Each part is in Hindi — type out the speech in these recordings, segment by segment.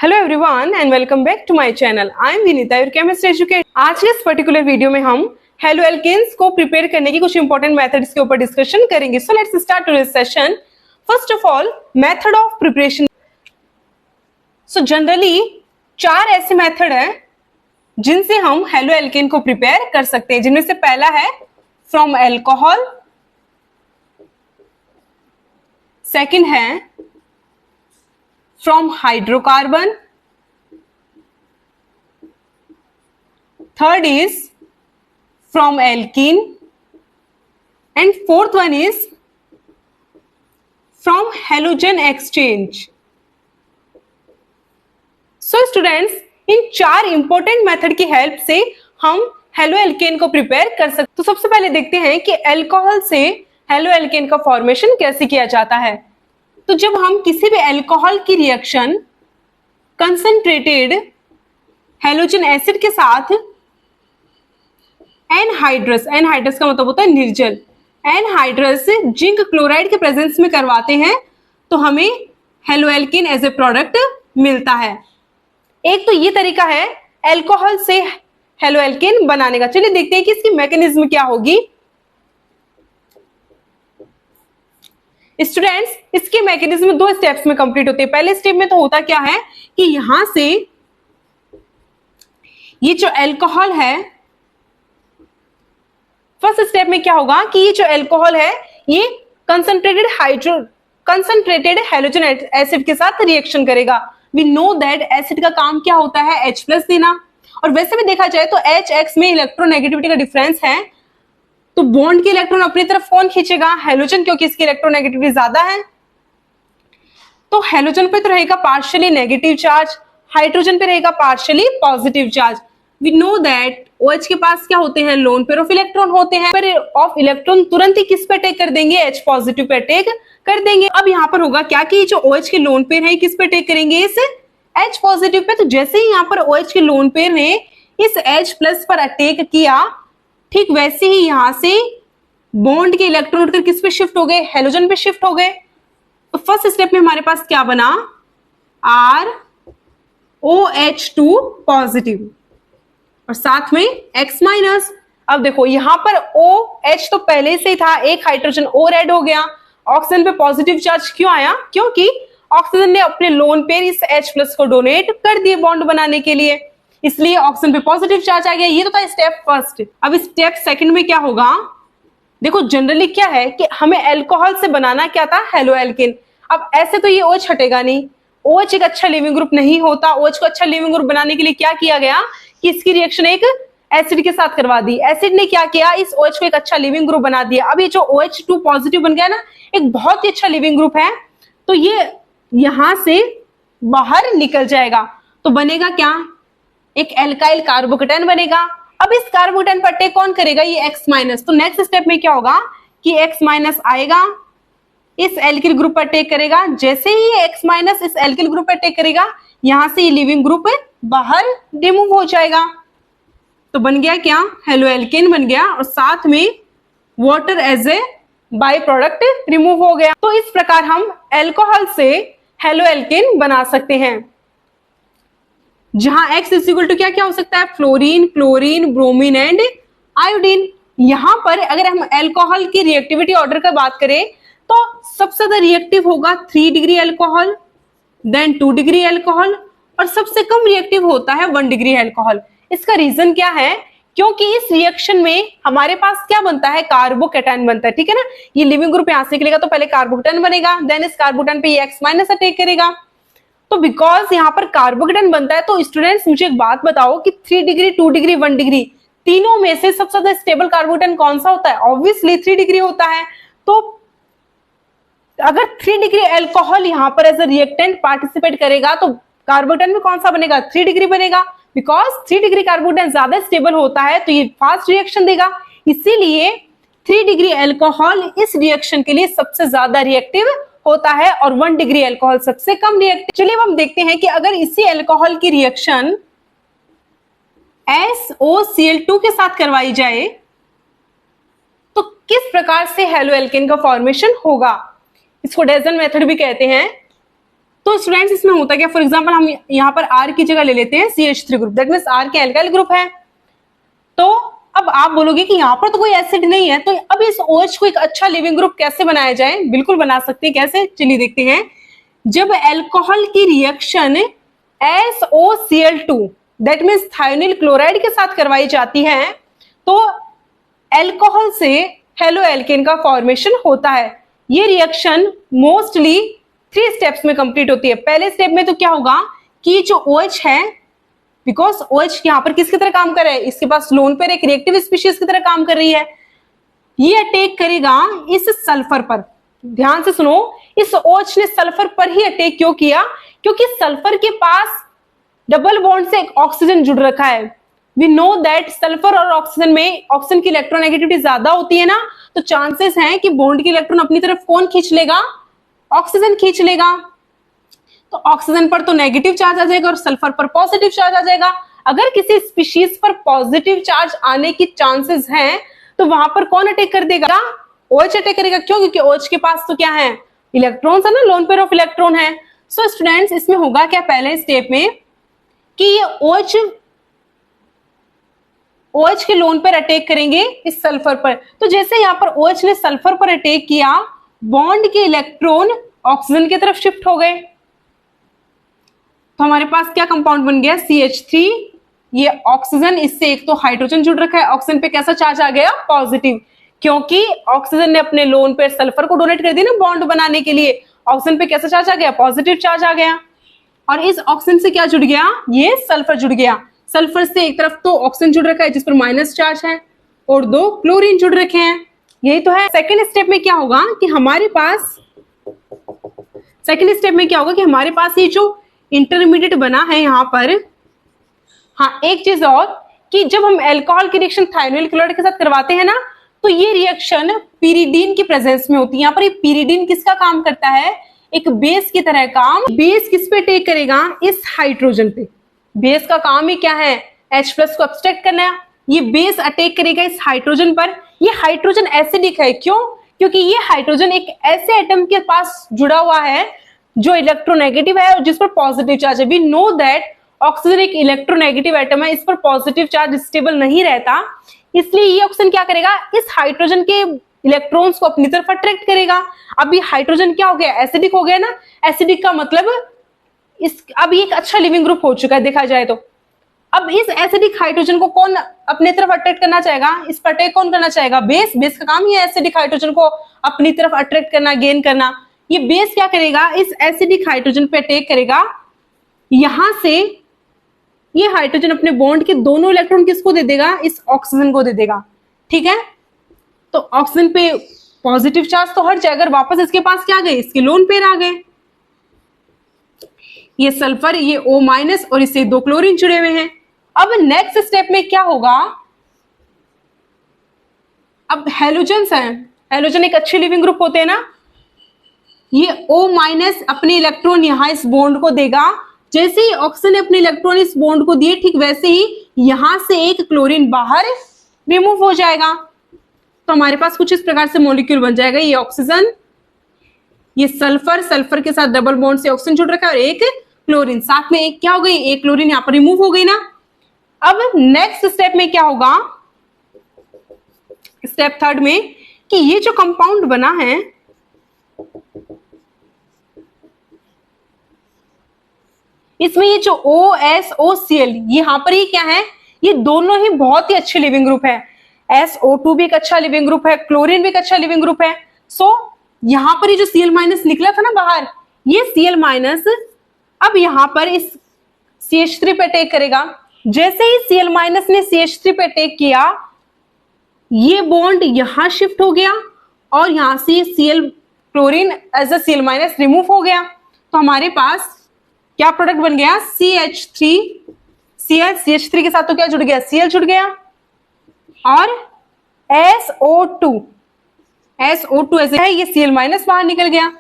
Hello everyone and welcome back to my channel. I am Vinita, your chemistry educator. आज के इस पर्टिकुलर वीडियो में हम हेलो एल्केन्स को प्रिपेयर करने की कुछ इंपॉर्टेंट मेथड्स के ऊपर डिस्कशन करेंगे। So let's start today's session. First of all, method of preparation. So generally 4 ऐसे मेथड है जिनसे हम हेलो एल्केन को प्रिपेयर कर सकते हैं, जिनमें से पहला है फ्रॉम एल्कोहल, सेकंड है from hydrocarbon, third is from alkene, and fourth one is from halogen exchange. So students, in 4 important method की हेल्प से हम हेलो एल्केन को प्रिपेयर कर सकते। तो सबसे पहले देखते हैं कि अल्कोहल से हेलो एल्केन का फॉर्मेशन कैसे किया जाता है। तो जब हम किसी भी अल्कोहल की रिएक्शन कंसंट्रेटेड हेलोजन एसिड के साथ एनहाइड्रस का मतलब होता है निर्जल, एनहाइड्रस जिंक क्लोराइड के प्रेजेंस में करवाते हैं तो हमें haloalkane as a product मिलता है। एक तो ये तरीका है अल्कोहल से हेलो एल्केन बनाने का। चलिए देखते हैं कि इसकी मैकेनिज्म क्या होगी। स्टूडेंट्स, इसके मैकेनिज्म 2 स्टेप्स में कंप्लीट होते हैं। पहले स्टेप में तो होता क्या है कि यहां से ये जो अल्कोहल है, फर्स्ट स्टेप में क्या होगा कि ये जो अल्कोहल है ये कंसंट्रेटेड हेलोजन एसिड के साथ रिएक्शन करेगा। वी नो दैट एसिड का काम क्या होता है, H+ देना। और वैसे भी देखा जाए तो HX में इलेक्ट्रोनेगेटिविटी का डिफरेंस है, तो बॉन्ड के इलेक्ट्रॉन अपनी तरफ कौन खींचेगा, हेलोजन, क्योंकि इसकी इलेक्ट्रोनेगेटिविटी ज्यादा है। तो हेलोजन पे तो रहेगा पार्शियली नेगेटिव चार्ज, हाइड्रोजन पे रहेगा partially positive charge. We know that OH के पास क्या होते हैं, लोन पेयर ऑफ इलेक्ट्रॉन होते हैं। पेयर ऑफ इलेक्ट्रॉन तुरंत ही किस पे अटैक कर देंगे, H पॉजिटिव पे अटैक कर देंगे। अब यहाँ पर होगा क्या कि जो OH के लोन पेयर है किस पे अटैक करेंगे, इस H पॉजिटिव पे। तो जैसे ही यहाँ पर OH के लोन पेयर ने इस H+ पर अटैक किया, ठीक वैसे ही यहां से बॉन्ड के इलेक्ट्रॉन उठकर किस पे शिफ्ट हो गए, हेलोजन पे शिफ्ट हो गए। तो फर्स्ट स्टेप में हमारे पास क्या बना, ROH2 पॉजिटिव और साथ में X-। अब देखो यहां पर OH तो पहले से ही था, एक हाइड्रोजन और ऐड हो गया। ऑक्सीजन पे पॉजिटिव चार्ज क्यों आया, क्योंकि ऑक्सीजन ने अपने लोन पेयर इस H+ को डोनेट कर दिए बॉन्ड बनाने के लिए, इसलिए ऑक्सीजन पे पॉजिटिव चार्ज आ गया। ये तो था स्टेप फर्स्ट। अब स्टेप सेकंड में क्या होगा, देखो जनरली क्या है कि हमें अल्कोहल से बनाना क्या था, हेलो एल्केन। अब ऐसे तो ये OH हटेगा नहीं, OH एक अच्छा लिविंग ग्रुप नहीं होता। OH को अच्छा लिविंग ग्रुप बनाने के लिए क्या किया गया कि इसकी रिएक्शन एक एसिड के साथ करवा दी। एसिड ने क्या किया, इस OH को एक अच्छा लिविंग ग्रुप बना दिया। अब ये जो OH2 पॉजिटिव बन गया ना, एक बहुत ही अच्छा लिविंग ग्रुप है, तो ये यहां से बाहर निकल जाएगा। तो बनेगा क्या, एक एल्काइल कार्बोकेटायन बनेगा। अब इस कार्बोकेटायन पर अटैक कौन करेगा, ये X-। तो नेक्स्ट स्टेप में क्या होगा कि X- आएगा, इस एल्किल ग्रुप पर अटैक करेगा। जैसे ही X- इस एल्किल ग्रुप पर अटैक करेगा, यहां से ये लिविंग ग्रुप बाहर रिमूव हो जाएगा। तो बन गया क्या, हेलो एल्केन बन गया, और साथ में water as a by product remove हो गया। तो इस प्रकार हम अल्कोहल से हेलो एल्केन बना सकते हैं, जहां X = क्या क्या हो सकता है, fluorine, chlorine, bromine and iodine. यहां पर अगर हम अल्कोहल की रिएक्टिविटी ऑर्डर का बात करें तो सबसे ज्यादा रिएक्टिव होगा 3 degree alcohol, then 2 degree alcohol, और सबसे कम रिएक्टिव होता है 1 डिग्री अल्कोहल। इसका रीजन क्या है, क्योंकि इस रिएक्शन में हमारे पास क्या बनता है, कार्बोकेटायन बनता है, ठीक है ना। ये लिविंग ग्रुप यहां से निकलेगा तो पहले कार्बोकेटायन बनेगा, देन इस कार्बोकेटायन पे ये X- अटैक करेगा। तो बिकॉज यहाँ पर कार्बोकेटायन बनता है, तो स्टूडेंट्स मुझे एक बात बताओ कि 3 डिग्री, 2 डिग्री, 1 डिग्री, तीनों में से सबसे ज्यादा स्टेबल कार्बोकेटायन कौन सा होता है, ऑब्वियसली 3 डिग्री होता है। तो अगर 3 डिग्री अल्कोहल यहाँ पर एज अ रिएक्टेंट पार्टिसिपेट करेगा तो कार्बोकेटायन में कौन सा बनेगा, 3 डिग्री बनेगा। बिकॉज 3 डिग्री कार्बोकेटायन ज्यादा स्टेबल होता है तो ये फास्ट रिएक्शन देगा, इसीलिए 3 डिग्री अल्कोहल इस रिएक्शन के लिए सबसे ज्यादा रिएक्टिव होता है और 1 डिग्री अल्कोहल सबसे कम रिएक्टिव। चलिए अब हम देखते हैं कि अगर इसी अल्कोहल की रिएक्शन SOCl2 के साथ करवाई जाए तो किस प्रकार से हेलो एल्केन का फॉर्मेशन होगा। इसको डेजन मेथड भी कहते हैं। तो स्टूडेंट्स इसमें होता क्या, फॉर एग्जांपल हम यहाँ पर R की जगह ले लेते हैं CH3 group, that means R के एल्काइल ग्रुप है। तो अब आप बोलोगे कि यहाँ पर तो कोई एसिड नहीं है, तो अब इस OH को एक अच्छा लिविंग ग्रुप कैसे बनाया जाए? बिल्कुल बना सकते हैं। कैसे, चलिए देखते हैं। जब अल्कोहल की reaction SOCl2 that means thionyl chloride के साथ करवाई जाती है, तो अल्कोहल से हेलो एल्केन का फॉर्मेशन होता है। ये रिएक्शन मोस्टली 3 स्टेप्स में कंप्लीट होती है। पहले स्टेप में तो क्या होगा कि जो OH है, बिकॉज OH यहाँ पर किसकी तरह काम कर रहा है, इसके पास लोन पेयर एक रिएक्टिव स्पीशीज की तरह काम कर रही है, ये अटैक करेगा इस सल्फर पर। ध्यान से सुनो, इस OH ने सल्फर पर ही अटैक क्यों किया? क्योंकि सल्फर के पास डबल बॉन्ड से एक ऑक्सीजन जुड़ रखा है। वी नो दैट सल्फर और ऑक्सीजन में ऑक्सीजन की इलेक्ट्रोनेगेटिविटी ज्यादा होती है ना, तो चांसेस हैं कि बॉन्ड की इलेक्ट्रॉन अपनी तरफ कौन खींच लेगा? ऑक्सीजन खींच लेगा। तो ऑक्सीजन पर तो नेगेटिव चार्ज आ जाएगा और सल्फर पर पॉजिटिव चार्ज आ जाएगा। अगर किसी स्पीशीज पर पॉजिटिव चार्ज आने की चांसेस हैं, तो वहां पर कौन अटैक कर देगा? OH अटैक करेगा। क्यों? क्योंकि OH के पास तो क्या है? इलेक्ट्रॉन्स है ना, लोन पेयर ऑफ इलेक्ट्रॉन है। सो स्टूडेंट्स, इसमें होगा क्या पहले स्टेप में कि ये OH के लोन पर अटैक करेंगे इस सल्फर पर। तो जैसे यहाँ पर OH ने सल्फर पर अटैक किया, बॉन्ड के इलेक्ट्रॉन ऑक्सीजन की तरफ शिफ्ट हो गए, तो हमारे पास क्या कंपाउंड बन गया? CH3। ये ऑक्सीजन, इससे एक तो हाइड्रोजन जुड़ रखा है, ऑक्सीजन पे कैसा चार्ज आ गया? पॉजिटिव, क्योंकि ऑक्सीजन ने अपने लोन पे सल्फर को डोनेट कर दिया ना बॉन्ड बनाने के लिए। ऑक्सीजन पे कैसा चार्ज आ गया? पॉजिटिव चार्ज आ गया। और इस ऑक्सीजन से क्या जुड़ गया? ये सल्फर जुड़ गया। सल्फर से एक तरफ तो ऑक्सीजन जुड़ रखा है जिस पर माइनस चार्ज है, और 2 क्लोरीन जुड़ रखे हैं। यही तो है। सेकेंड स्टेप में क्या होगा कि हमारे पास हमारे पास ये जो इंटरमीडिएट बना है यहाँ पर, हाँ एक चीज और कि जब हम अल्कोहल की रिएक्शन थायोनिल क्लोराइड के साथ करवाते हैं ना, तो ये रिएक्शन पीरिडीन की प्रेजेंस में होती है। यहाँ पर ये पीरिडीन किसका काम करता है? एक बेस की तरह काम। बेस किस पे अटैक करेगा? इस हाइड्रोजन पे। बेस का काम ही क्या है? H+ को अब्स्ट्रैक्ट करना है। ये बेस अटैक करेगा इस हाइड्रोजन पर। ये हाइड्रोजन एसिडिक है। क्यों? क्योंकि ये हाइड्रोजन एक ऐसे एटम के पास जुड़ा हुआ है जो इलेक्ट्रोनेगेटिव है और जिस पर पॉजिटिव चार्ज है। वी नो दैट ऑक्सीजन एक इलेक्ट्रोनेगेटिव एटम है, इस पर पॉजिटिव चार्ज स्टेबल नहीं रहता, इसलिए ये ऑक्सीजन क्या करेगा? इस हाइड्रोजन के इलेक्ट्रॉन्स को अपनी तरफ अट्रैक्ट करेगा। अब ये हाइड्रोजन क्या हो गया? एसिडिक हो गया ना। एसिडिक का मतलब अब ये एक अच्छा लिविंग ग्रुप हो चुका है देखा जाए तो। अब इस एसिडिक हाइड्रोजन को कौन अपने तरफ अट्रैक्ट करना चाहेगा? इस पर अटैक कौन करना चाहेगा? बेस। बेस का काम ही है एसिडिक हाइड्रोजन को अपनी तरफ अट्रैक्ट करना, गेन करना। ये बेस क्या करेगा? इस एसिडिक हाइड्रोजन पे अटैक करेगा। यहां से ये हाइड्रोजन अपने बॉन्ड के दोनों इलेक्ट्रॉन किसको दे देगा? इस ऑक्सीजन को दे देगा। ठीक है, तो ऑक्सीजन पे पॉजिटिव चार्ज तो हट जाएगा, वापस इसके पास क्या आ गए? इसके लोन पेयर आ गए। ये सल्फर, ये O- और इससे 2 क्लोरीन जुड़े हुए हैं। अब नेक्स्ट स्टेप में क्या होगा? अब हेलोजन्स हैं। हेलोजन एक अच्छे लिविंग ग्रुप होते हैं ना। ये O- अपने इलेक्ट्रॉन यहां इस बॉन्ड को देगा। जैसे ही ऑक्सीजन ने अपने इलेक्ट्रॉन इस बॉन्ड को दिए, ठीक वैसे ही यहां से एक क्लोरीन बाहर रिमूव हो जाएगा। तो हमारे पास कुछ इस प्रकार से मॉलिक्यूल बन जाएगा। ये ऑक्सीजन, ये सल्फर, सल्फर के साथ डबल बॉन्ड से ऑक्सीजन जुड़ रखा है, और एक क्लोरीन, साथ में एक क्या हो गई? एक क्लोरीन यहां पर रिमूव हो गई ना। अब नेक्स्ट स्टेप में क्या होगा? स्टेप थर्ड में कि ये जो कंपाउंड बना है, इसमें ये जो OSOCl, यहां पर ये क्या है? ये दोनों ही बहुत ही अच्छे लिविंग ग्रुप है। SO2 भी एक अच्छा लिविंग ग्रुप है, क्लोरीन भी एक अच्छा लिविंग ग्रुप है। सो यहां पर ये जो Cl- निकला था ना बाहर, ये Cl- अब यहां पर इस CH3 पे अटैक करेगा। जैसे ही Cl- ने CH3 पे अटैक किया, ये बॉन्ड यहां शिफ्ट हो गया और यहां से Cl chlorine as a Cl- remove हो गया। तो हमारे पास क्या प्रोडक्ट बन गया? CH3। CH3 के साथ तो क्या जुड़ गया? Cl जुड़ गया, और SO2 ऐसे है, ये Cl- बाहर निकल गया।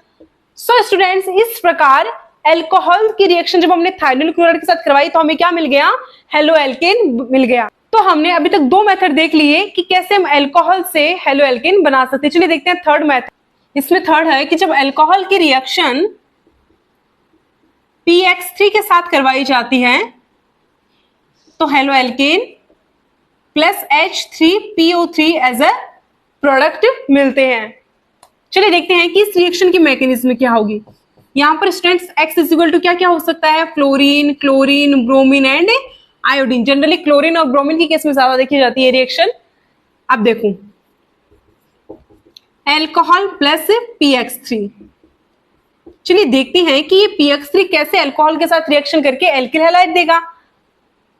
सो स्टूडेंट्स, इस प्रकार अल्कोहल की रिएक्शन जब हमने थायोनिल क्लोराइड के साथ करवाई तो हमें क्या मिल गया? हेलो एल्केन मिल गया। तो हमने अभी तक 2 मेथड देख लिए कि कैसे हम अल्कोहल से हेलो एल्केन बना सकते हैं। चलिए देखते हैं थर्ड मेथड। इसमें थर्ड है कि जब अल्कोहल की रिएक्शन PX3 के साथ करवाई जाती है तो haloalkane plus H3PO3 as a product मिलते हैं। चलिए देखते हैं कि इस रिएक्शन की मैकेनिज्म क्या होगी। यहाँ पर students X is equal to क्या क्या हो सकता है, fluorine, chlorine, bromine and iodine. Generally chlorine और ब्रोमीन की केस में ज्यादा देखी जाती है रिएक्शन। अब देखो एल्कोहल प्लस PX3। चलिए देखते हैं कि ये PX3 कैसे अल्कोहल के साथ रिएक्शन करके एल्किल हैलाइड देगा।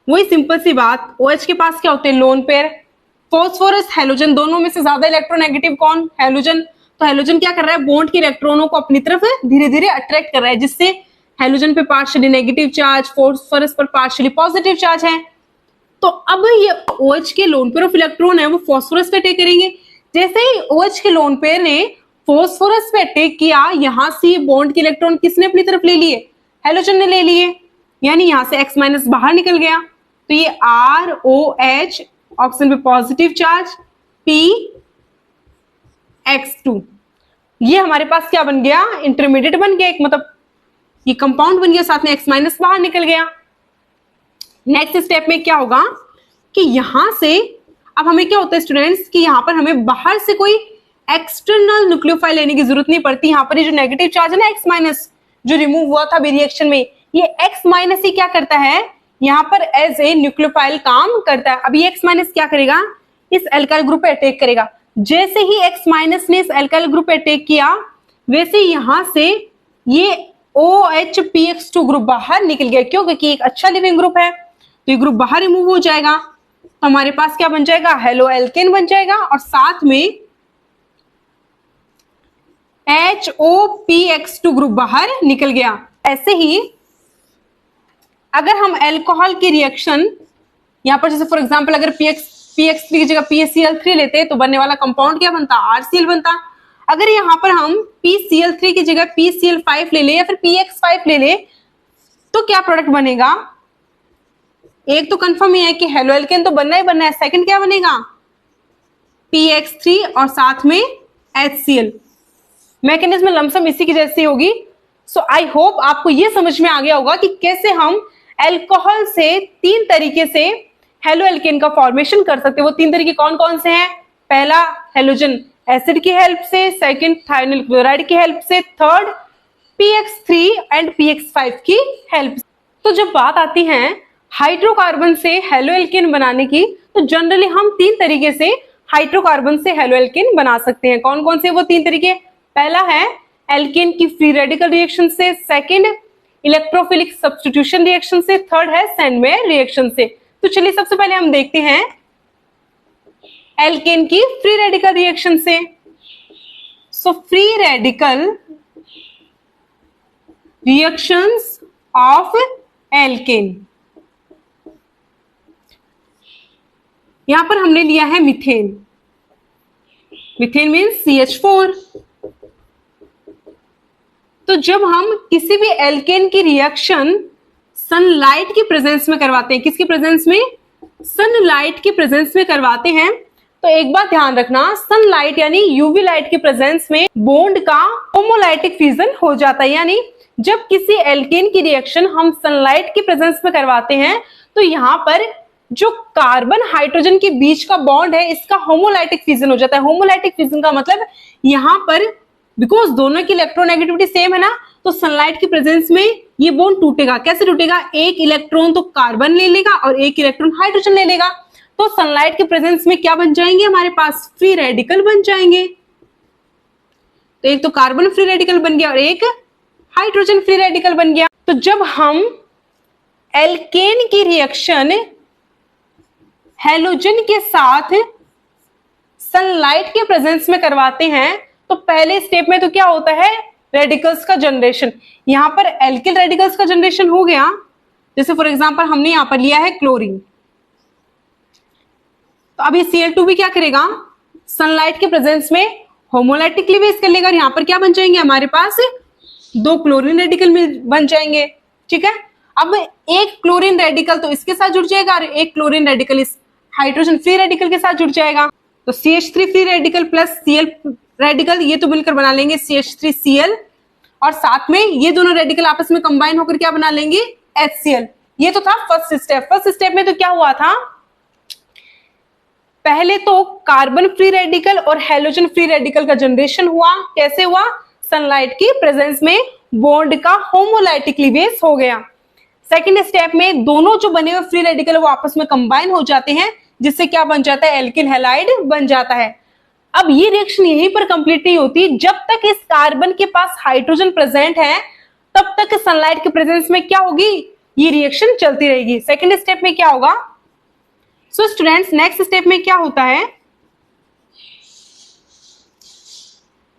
वही सिंपल सी बात, OH के पास क्या होते हैं, लोन पेयर, फॉस्फोरस हैलोजन, दोनों में से ज्यादा इलेक्ट्रोनेगेटिव कौन, हैलोजन। तो हैलोजन क्या कर रहा है, बॉन्ड के इलेक्ट्रॉनों को अपनी तरफ धीरे धीरे अट्रैक्ट कर रहा है, जिससे हैलोजन पे पार्शियली नेगेटिव चार्ज, फॉस्फोरस पर पार्शियली पॉजिटिव चार्ज है। तो अब ये OH के लोन पेयर ऑफ इलेक्ट्रॉन है वो फॉस्फोरस पे अटैक करेंगे। जैसे ही OH के लोन पेयर ने फॉस्फोरस पे अटैक किया, यहां से बॉन्ड के इलेक्ट्रॉन किसने अपनी तरफ ले लिए, हैलोजन ने ले लिए, यानी यहां से X माइनस बाहर निकल गया। तो ये ROH ऑक्सीजन पे पॉजिटिव चार्ज, PX2, ये हमारे पास क्या बन गया, इंटरमीडिएट बन गया, एक मतलब ये कंपाउंड बन गया, साथ में X माइनस बाहर निकल गया। नेक्स्ट स्टेप में क्या होगा कि यहां से अब हमें क्या होता है स्टूडेंट्स कि यहां पर हमें बाहर से कोई एक्सटर्नल न्यूक्लियोफाइल लेने की जरूरत नहीं पड़ती। यहां पर ये जो नेगेटिव चार्ज है ना X माइनस जो रिमूव हुआ था रिएक्शन में, ये X माइनस ही क्या करता है, यहाँ पर एज ए न्यूक्लियोफाइल काम करता है। अब ये X माइनस क्या करेगा, इस एल्काइल ग्रुप पे अटैक करेगा। जैसे ही X माइनस ने इस एल्काइल ग्रुप पे अटैक किया, वैसे यहां से ये OHPX2 ग्रुप बाहर निकल गया। क्यों, क्योंकि एक अच्छा लिविंग ग्रुप है, तो ये ग्रुप बाहर रिमूव हो जाएगा। तो हमारे पास क्या बन जाएगा, हेलो एल्केन बन जाएगा, और साथ में HOPX2 ग्रुप बाहर निकल गया। ऐसे ही अगर हम अल्कोहल की रिएक्शन यहां पर जैसे फॉर एग्जांपल अगर PX3 की जगह PaCl3 लेते तो बनने वाला कंपाउंड क्या बनता, RCl बनता। अगर यहां पर हम PCl3 की जगह PCl5 ले ले या फिर PX5 ले ले तो क्या प्रोडक्ट बनेगा, एक तो कंफर्म ही है कि हेलो एल्केन तो बनना ही बनना है, सेकंड क्या बनेगा, PX3 और साथ में HCl। मैकेनिज्म लमसम इसी की जैसी होगी। सो आई होप आपको ये समझ में आ गया होगा कि कैसे हम अल्कोहल से तीन तरीके से हेलो एल्केन का फॉर्मेशन कर सकते हैं। वो तीन तरीके कौन कौन से हैं, पहला हेलोजन एसिड की हेल्प से, सेकंड थायोनिल क्लोराइड की हेल्प से, थर्ड PX3 एंड PX5 की हेल्प से। तो जब बात आती है हाइड्रोकार्बन से हेलो एल्केन बनाने की, तो जनरली हम तीन तरीके से हाइड्रोकार्बन से हेलो एल्केन बना सकते हैं। कौन कौन से वो तीन तरीके, पहला है एल्केन की फ्री रेडिकल रिएक्शन से, सेकंड इलेक्ट्रोफिलिक सब्स्टिट्यूशन रिएक्शन से, थर्ड है सैंडमेयर रिएक्शन से। तो चलिए सबसे पहले हम देखते हैं एल्केन की फ्री रेडिकल रिएक्शन से। So free radical reactions of alkene, यहां पर हमने लिया है मीथेन, मीथेन मीन्स CH4। तो जब हम किसी भी एल्केन की रिएक्शन सनलाइट की प्रेजेंस में करवाते हैं, किसकी प्रेजेंस में, सनलाइट की प्रेजेंस में करवाते हैं, तो एक बात ध्यान रखना, सनलाइट यानी यूवी लाइट की प्रेजेंस में बॉन्ड का होमोलाइटिक फ्यूजन हो जाता है। यानी जब किसी एल्केन की रिएक्शन हम सनलाइट की प्रेजेंस में करवाते हैं तो यहाँ पर जो कार्बन हाइड्रोजन के बीच का बॉन्ड है इसका होमोलाइटिक फ्यूजन हो जाता है। होमोलाइटिक फ्यूजन का मतलब यहाँ पर बिकॉज दोनों की इलेक्ट्रोनेगेटिविटी सेम है ना, तो सनलाइट की प्रेजेंस में ये बॉन्ड टूटेगा। कैसे टूटेगा, एक इलेक्ट्रॉन तो कार्बन ले लेगा और एक इलेक्ट्रॉन हाइड्रोजन ले लेगा, तो सनलाइट के प्रेजेंस में क्या बन जाएंगे, हमारे पास फ्री रेडिकल बन जाएंगे। तो एक तो कार्बन फ्री रेडिकल बन गया और एक हाइड्रोजन फ्री रेडिकल बन गया। तो जब हम एल्केन की रिएक्शन हैलोजन के साथ सनलाइट के प्रेजेंस में करवाते हैं तो पहले स्टेप में तो क्या होता है, रेडिकल्स का जनरेशन। यहां पर एल्किल रेडिकल्स का जनरेशन हो गया। जैसे फॉर एग्जांपल हमने यहां पर लिया है क्लोरीन, तो अब ये Cl2 भी क्या करेगा, सनलाइट के प्रेजेंस में होमोलाइटिक क्लीवेज कर लेगा और यहां पर क्या बन जाएंगे, हमारे पास दो क्लोरीन रेडिकल बन जाएंगे। ठीक है, अब एक क्लोरीन रेडिकल तो इसके साथ जुड़ जाएगा और एक क्लोरीन रेडिकल इस हाइड्रोजन फ्री रेडिकल के साथ जुड़ जाएगा। तो CH3 free radical plus Cl radical ये तो मिलकर बना लेंगे CH3Cl, और साथ में ये दोनों रेडिकल आपस में कंबाइन होकर क्या बना लेंगे, HCl। ये तो था फर्स्ट स्टेप। फर्स्ट स्टेप में तो क्या हुआ था, पहले तो कार्बन फ्री रेडिकल और हैलोजन फ्री रेडिकल का जनरेशन हुआ। कैसे हुआ, सनलाइट की प्रेजेंस में बॉन्ड का होमोलाइटिक क्लीवेज हो गया। सेकंड स्टेप में दोनों जो बने हुए फ्री रेडिकल वो आपस में कंबाइन हो जाते हैं, जिससे क्या बन जाता है, एल्किल हैलाइड बन जाता है। अब ये रिएक्शन यहीं पर कंप्लीट नहीं होती, जब तक इस कार्बन के पास हाइड्रोजन प्रेजेंट है तब तक सनलाइट के प्रेजेंस में क्या होगी, ये रिएक्शन चलती रहेगी। सेकंड स्टेप में क्या होगा, सो स्टूडेंट्स नेक्स्ट स्टेप में क्या होता है,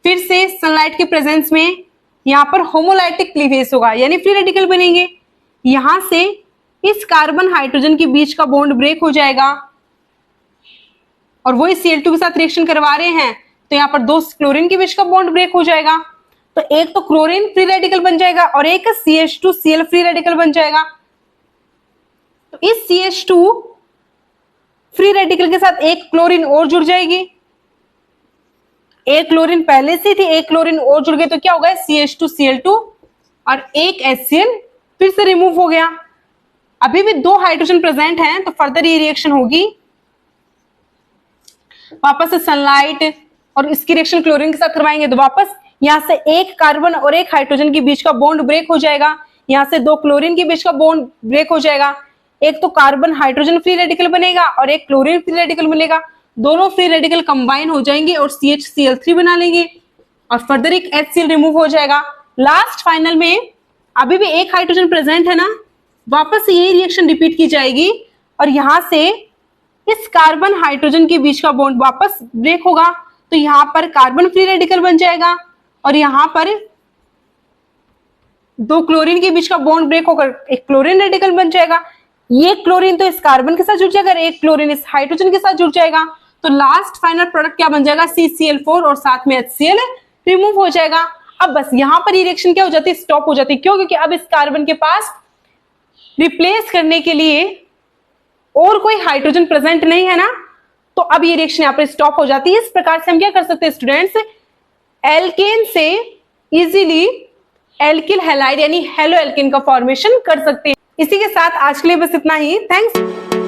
फिर से सनलाइट के प्रेजेंस में यहां पर होमोलाइटिक क्लीवेज होगा, यानी फ्री रेडिकल बनेंगे। यहां से इस कार्बन हाइड्रोजन के बीच का बॉन्ड ब्रेक हो जाएगा और वो इस Cl2 के साथ रिएक्शन करवा रहे हैं, तो यहाँ पर दो क्लोरीन के बीच का बॉन्ड ब्रेक हो जाएगा। तो एक तो क्लोरीन फ्री रेडिकल बन जाएगा और एक CH2Cl फ्री रेडिकल बन जाएगा। तो इस CH2 फ्री रेडिकल के साथ एक क्लोरीन और जुड़ जाएगी। एक क्लोरीन पहले से थी, एक क्लोरीन और जुड़ गई तो क्या होगा, CH2Cl2 और एक HCl फिर से रिमूव हो गया। अभी भी दो हाइड्रोजन प्रेजेंट हैं, तो फर्दर ये रिएक्शन होगी, वापस से सनलाइट और इसकी रिएक्शन क्लोरीन के साथ करवाएंगे तो वापस यहां से एक कार्बन और एक हाइड्रोजन के बीच का बॉन्ड ब्रेक हो जाएगा। यहां से दो क्लोरीन के बीच का बॉन्ड ब्रेक हो जाएगा। एक तो कार्बन हाइड्रोजन फ्री रेडिकल बनेगा और एक क्लोरीन फ्री रेडिकल बनेगा। दोनों फ्री रेडिकल कंबाइन हो जाएंगे और CHCl3 बना लेंगे और फर्दर एक HCl रिमूव हो जाएगा। लास्ट फाइनल में अभी भी एक हाइड्रोजन प्रेजेंट है ना, वापस से यही रिएक्शन रिपीट की जाएगी और यहां से इस कार्बन हाइड्रोजन के बीच का बॉन्ड वापस ब्रेक होगा। तो यहां पर कार्बन फ्री रेडिकल बन जाएगा और यहां पर दो क्लोरीन के बीच का बॉन्ड ब्रेक होकर एक क्लोरीन रेडिकल बन जाएगा। ये क्लोरीन तो इस कार्बन के साथ जुड़ जाएगा, एक क्लोरीन इस हाइड्रोजन के साथ जुड़ जाएगा। तो लास्ट फाइनल प्रोडक्ट क्या बन जाएगा, CCl4 और साथ में HCl रिमूव हो जाएगा। अब बस यहां पर ये रिएक्शन क्या हो जाती है, स्टॉप हो जाती है। क्यों, क्योंकि अब इस कार्बन के पास रिप्लेस करने के लिए और कोई हाइड्रोजन प्रेजेंट नहीं है ना, तो अब ये रिएक्शन यहाँ पर स्टॉप हो जाती है। इस प्रकार से हम क्या कर सकते हैं स्टूडेंट्स, एल्केन से इजीली एल्किल हैलाइड यानी हेलो एल्केन का फॉर्मेशन कर सकते हैं। इसी के साथ आज के लिए बस इतना ही। थैंक्स।